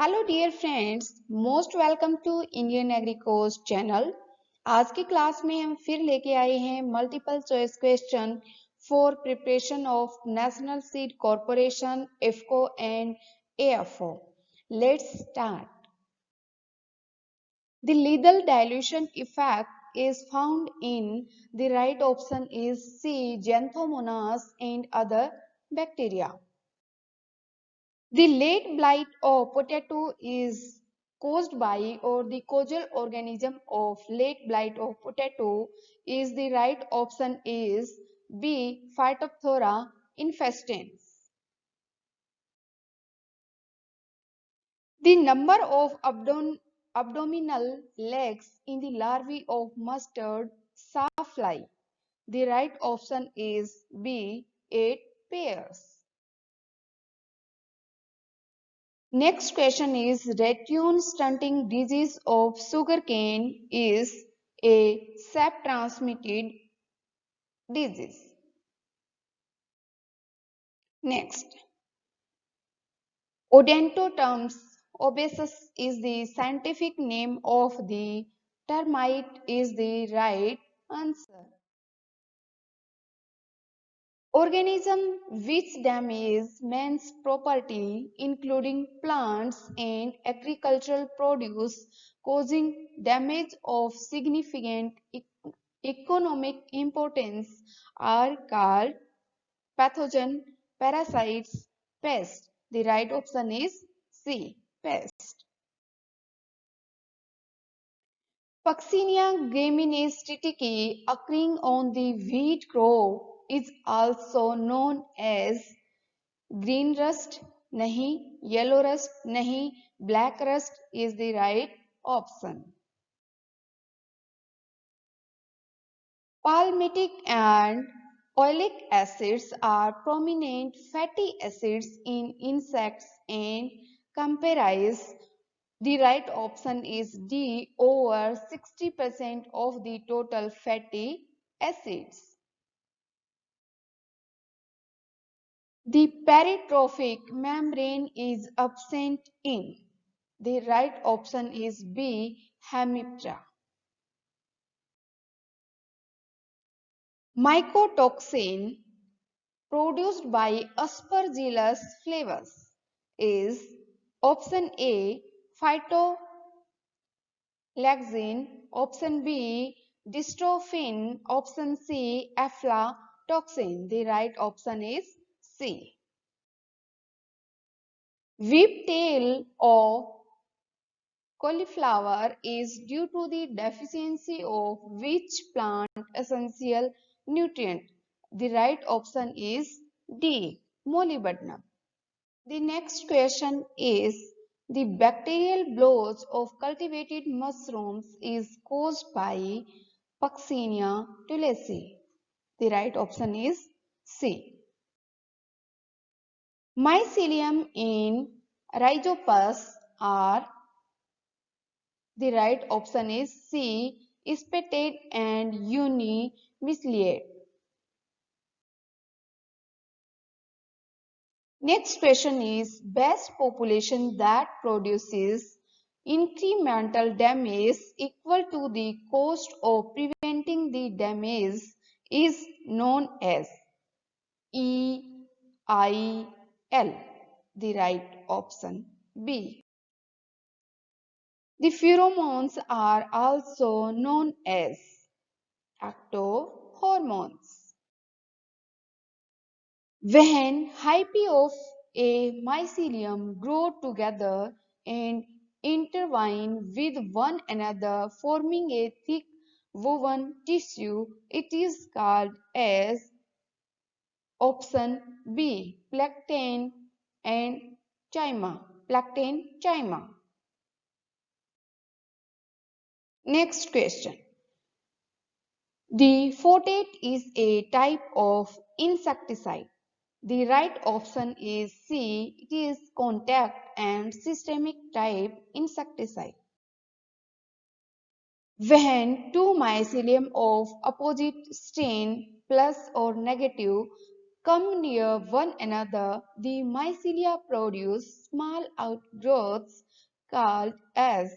Hello dear friends, most welcome to Indian Agricourse channel. आज की class में हम फिर लेके आए हैं multiple choice question for preparation of national seed corporation IFFCO and AFO. Let's start. The lethal dilution effect is found in the right option is C. Xanthomonas and other bacteria. The late blight of potato is caused by or the causal organism of late blight of potato is the right option is B. Phytophthora infestans. The number of abdominal legs in the larvae of mustard sawfly. The right option is B. 8 pairs. Next question is ratoon stunting disease of sugarcane is a sap transmitted disease. Next, Odontoterms obesus is the scientific name of the termite is the right answer. Organism which damage man's property including plants and agricultural produce causing damage of significant economic importance are called pathogen, parasites, pests. The right option is C. Pest. Puccinia gramineae occurring on the wheat crop is also known as green rust, nahi, yellow rust, nahi, black rust is the right option. Palmitic and oleic acids are prominent fatty acids in insects and camparize. The right option is D. Over 60% of the total fatty acids. The peritrophic membrane is absent in. The right option is B. Hemiptera. Mycotoxin produced by Aspergillus flavus is option A. Phytolexin, option B. Dystrophin, option C. Aflatoxin. The right option is C. Whiptail of cauliflower is due to the deficiency of which plant essential nutrient? The right option is D. Molybdenum. The next question is the bacterial blotch of cultivated mushrooms is caused by Puccinia tulaceae. The right option is C. Mycelium in Rhizopus are the right option is C. Spatid and unimicellate. Next question is best population that produces incremental damage equal to the cost of preventing the damage is known as EIL. The right option B. The pheromones are also known as ectohormones. When hyphae of a mycelium grow together and intertwine with one another forming a thick woven tissue, it is called as option B. Plactane and chyma. Plactane chyma. Next question. The photate is a type of insecticide. The right option is C. It is contact and systemic type insecticide. When two mycelium of opposite strain plus or negative come near one another, the mycelia produce small outgrowths called as?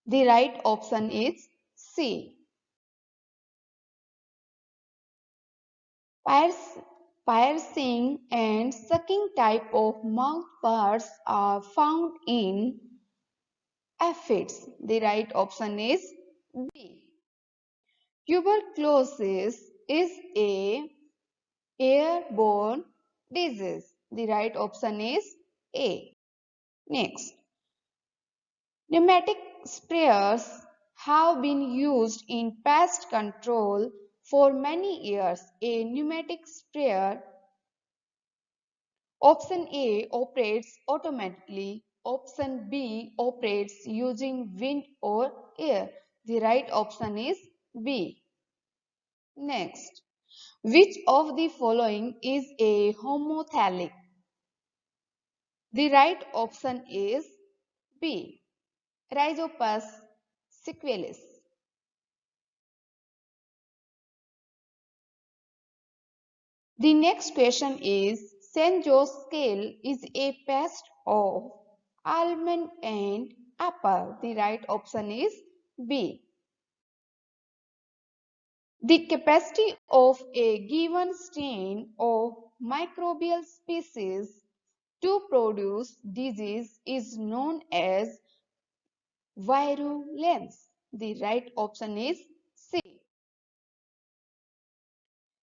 The right option is C. Pierce- Piercing and sucking type of mouth parts are found in aphids. The right option is B. Tuberculosis is a airborne disease. The right option is A. Next, pneumatic sprayers have been used in pest control for many years. A pneumatic sprayer, option A, operates automatically. Option B, operates using wind or air. The right option is B. Next, which of the following is a homothalic? The right option is B. Rhizopus sequelis. The next question is St. Joe's scale is a pest of almond and apple. The right option is B. The capacity of a given strain of microbial species to produce disease is known as virulence. The right option is C.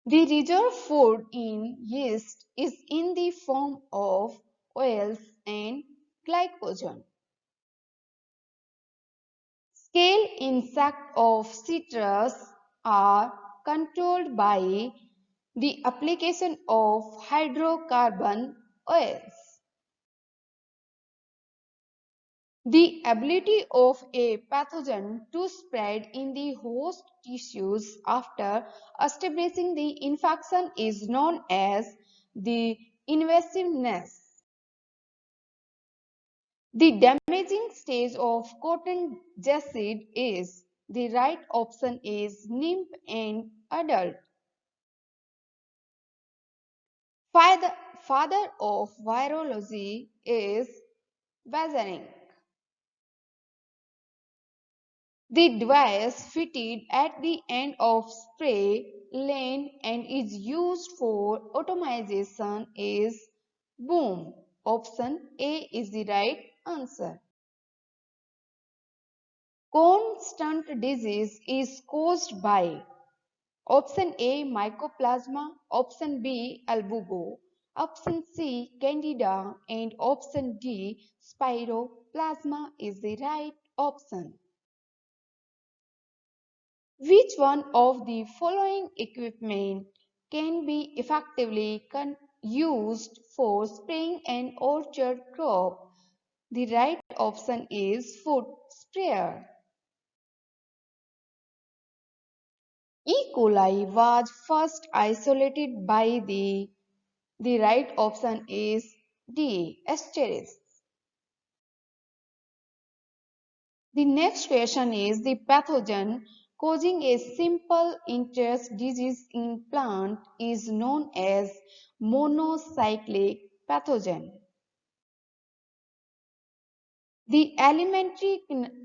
The reserve food in yeast is in the form of oils and glycogen. Scale insect of citrus are controlled by the application of hydrocarbon oils. The ability of a pathogen to spread in the host tissues after establishing the infection is known as the invasiveness. The damaging stage of cotton jacid is the right option is nymph and adult. Father of virology is Bazarink. The device fitted at the end of spray lane and is used for automation is boom. Option A is the right answer. Cone stunt disease is caused by option A mycoplasma, option B albugo, option C candida and option D spiroplasma is the right option. Which one of the following equipment can be effectively used for spraying an orchard crop? The right option is foot sprayer. E. coli was first isolated by the right option is D. Asterisk. The next question is the pathogen causing a simple interest disease in plant is known as monocyclic pathogen. The alimentary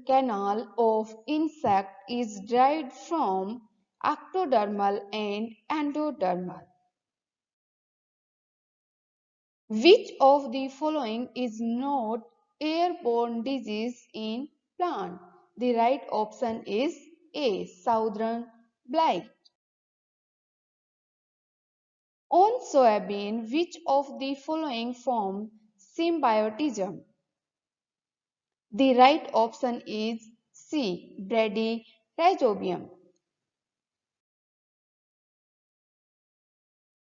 canal of insect is derived from ectodermal and endodermal. Which of the following is not airborne disease in plant? The right option is A. Southern blight. On soybean, which of the following form symbiotism? The right option is C. Bradyrhizobium.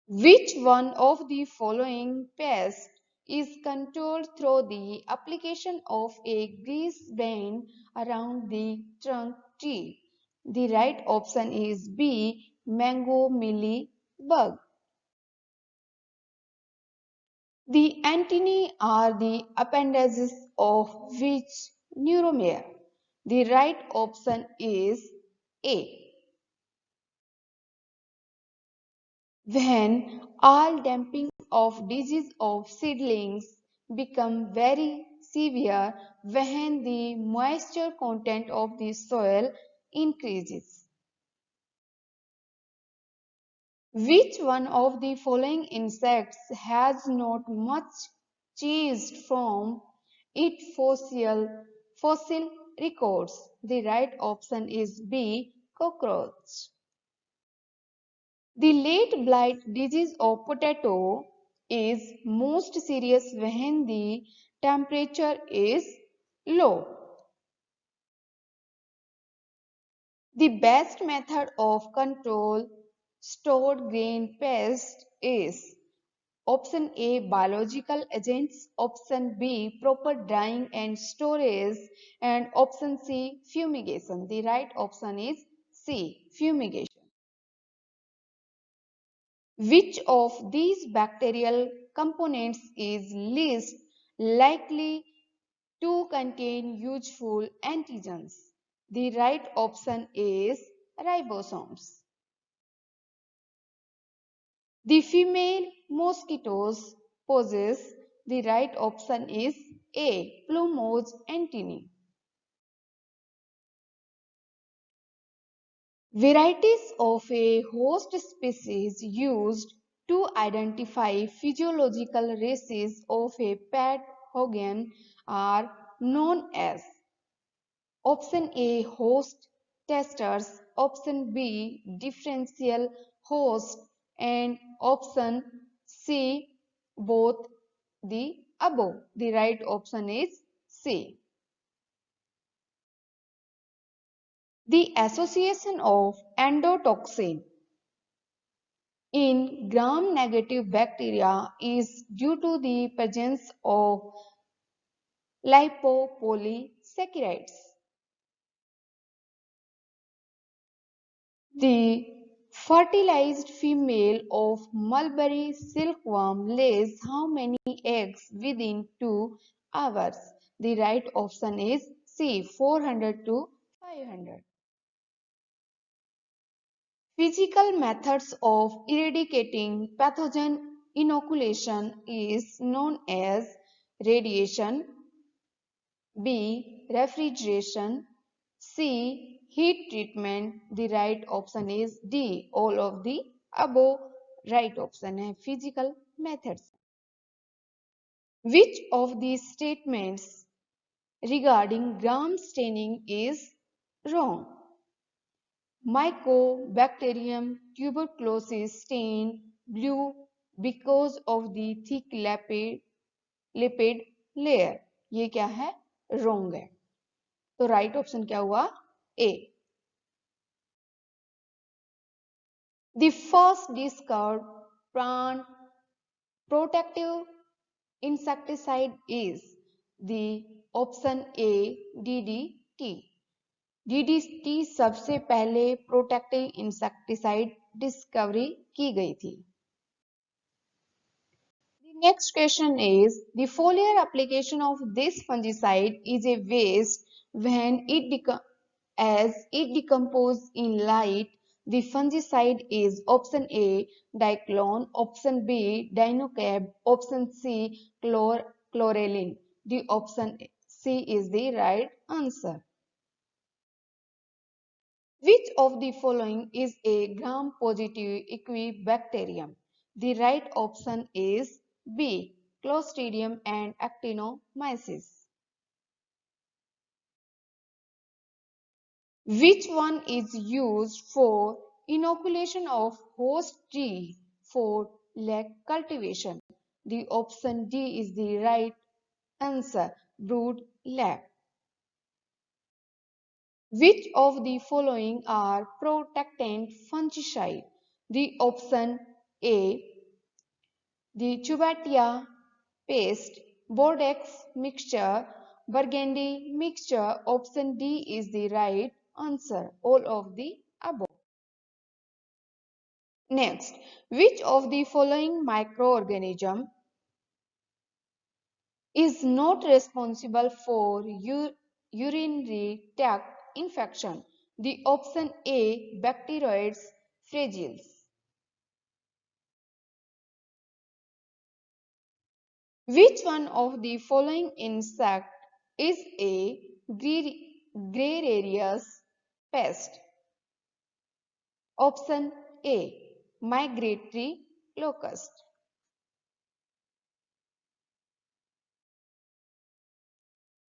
Which one of the following pests is controlled through the application of a grease band around the trunk tree? The right option is B. Mango mealy bug. The antennae are the appendages of which neuromere? The right option is A. When all damping of disease of seedlings become very severe when the moisture content of the soil increases. Which one of the following insects has not much changed from its fossil records? The right option is B. Cockroach. The late blight disease of potato is most serious when the temperature is low. The best method of control stored grain pest is option A. Biological agents, option B. Proper drying and storage, and option C. Fumigation. The right option is C. Fumigation. Which of these bacterial components is least likely to contain useful antigens? The right option is ribosomes. The female mosquitoes possess. The right option is A. Plumose antennae. Varieties of a host species used to identify physiological races of a pathogen are known as option A. Host testers, option B. Differential host, and option C. Both the above. The right option is C. The association of endotoxin in gram-negative bacteria is due to the presence of lipopolysaccharides. The fertilized female of mulberry silkworm lays how many eggs within 2 hours? The right option is C. 400 to 500. Physical methods of eradicating pathogen inoculation is known as radiation, B. Refrigeration, C. Heat treatment. The right option is D. All of the above. Right option है physical methods. Which of these statements regarding gram staining is wrong? Mycobacterium tuberculosis stain blue because of the thick lipid layer. ये क्या है? Wrong है. तो right option क्या हुआ? A. The first discovered plant protective insecticide is the option A. DDT. DDT सबसे पहले protective insecticide discovery की गई थी. The next question is the foliar application of this fungicide is a waste when as it decomposes in light. The fungicide is option A. Diclone, option B. Dinocab, option C. Chlorelin. The option C is the right answer. Which of the following is a gram-positive equibacterium? The right option is B. Clostridium and Actinomyces. Which one is used for inoculation of host tree for leg cultivation? The option D is the right answer. Brood leg. Which of the following are protectant fungicide? The option A. The Chubatia paste, Bordeaux mixture, Burgundy mixture. Option D is the right answer. All of the above. Next, which of the following microorganism is not responsible for urinary tract infection? The option A. Bacteroides fragiles. Which one of the following insect is a gregarious pest? Option A. Migratory locust.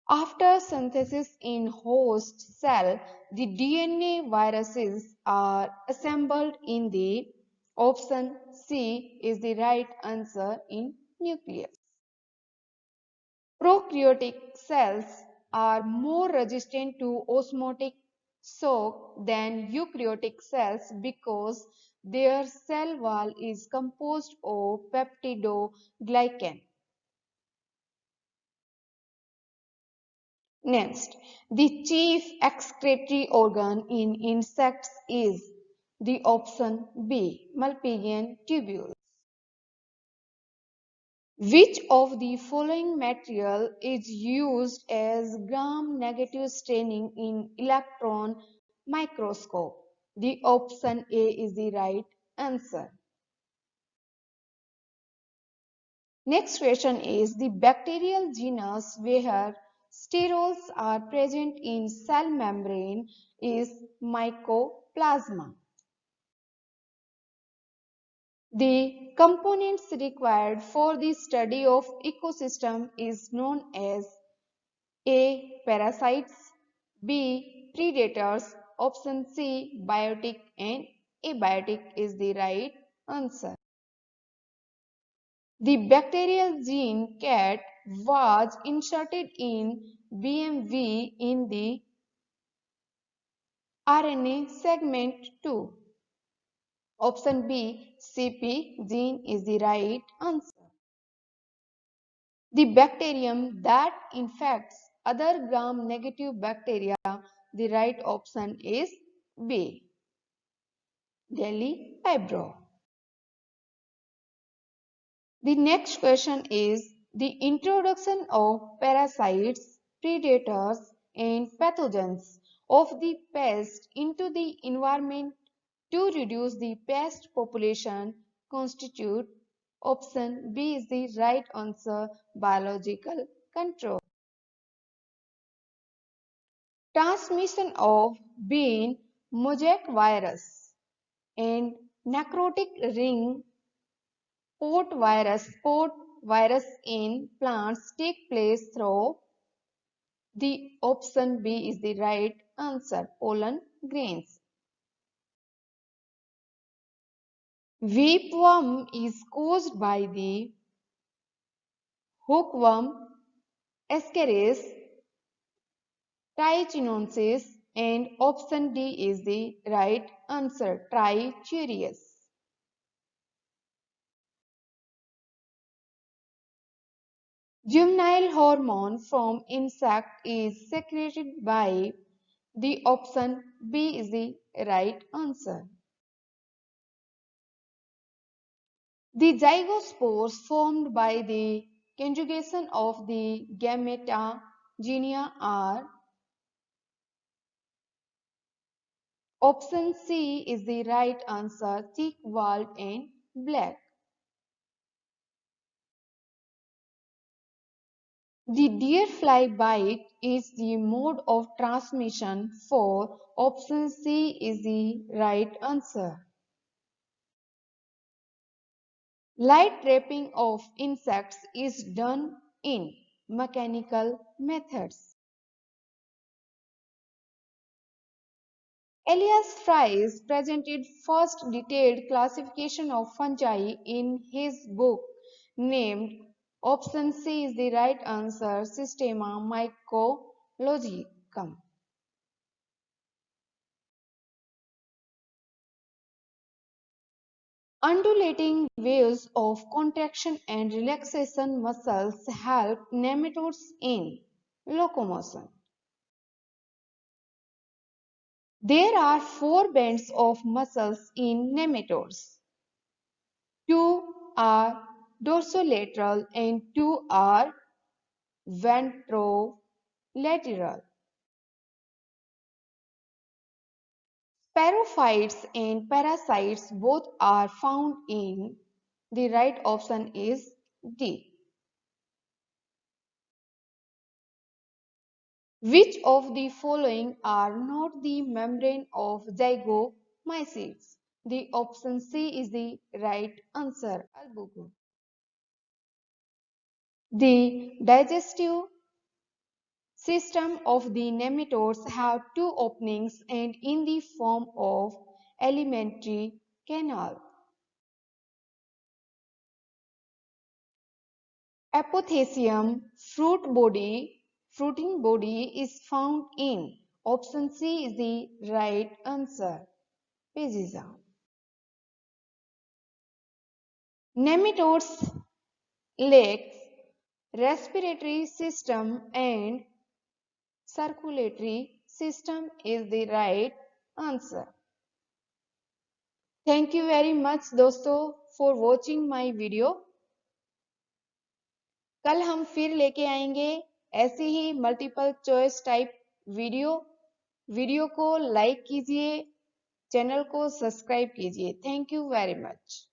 After synthesis in host cell, the DNA viruses are assembled in the option C is the right answer in nucleus. Prokaryotic cells are more resistant to osmotic shock than eukaryotic cells because their cell wall is composed of peptidoglycan. Next, the chief excretory organ in insects is the option B, Malpighian tubules. Which of the following material is used as gram-negative staining in electron microscope? The option A is the right answer. Next question is the bacterial genus where sterols are present in cell membrane is Mycoplasma. The components required for the study of ecosystem is known as A. Parasites, B. Predators, option C. Biotic and abiotic is the right answer. The bacterial gene cat was inserted in BMV in the RNA segment 2. Option B. CP gene is the right answer. The bacterium that infects other gram-negative bacteria, the right option is B. Delhi Vibro. The next question is the introduction of parasites, predators, and pathogens of the pest into the environment to reduce the pest population constitute option B is the right answer biological control. Transmission of bean mosaic virus and necrotic ring spot virus in plants take place through the option B is the right answer pollen grains. Weepworm is caused by the hookworm Ascaris trichinosis and option D is the right answer Trichurius. Juvenile hormone from insect is secreted by the option B is the right answer. The zygospores formed by the conjugation of the gameta genia are option C is the right answer thick-walled and black. The deer fly bite is the mode of transmission for option C is the right answer. Light trapping of insects is done in mechanical methods. Elias Fries presented first detailed classification of fungi in his book named option C is the right answer Systema Mycologicum. Undulating waves of contraction and relaxation muscles help nematodes in locomotion. There are four bands of muscles in nematodes. Two are dorsolateral and two are ventrolateral. Spirophytes and parasites both are found in the right option is D. Which of the following are not the membrane of zygomycetes? The option C is the right answer. Albugo. The digestive system of the nematodes have two openings and in the form of alimentary canal. Apothecium fruiting body is found in. Option C is the right answer. Peziza. Nematodes lacks respiratory system and circulatory system is the right answer. Thank you very much दोस्तों for watching my video. कल हम फिर लेके आएंगे ऐसी ही multiple choice type video. Video को like कीजिए, चैनल को सब्सक्राइब कीजिए। Thank you very much.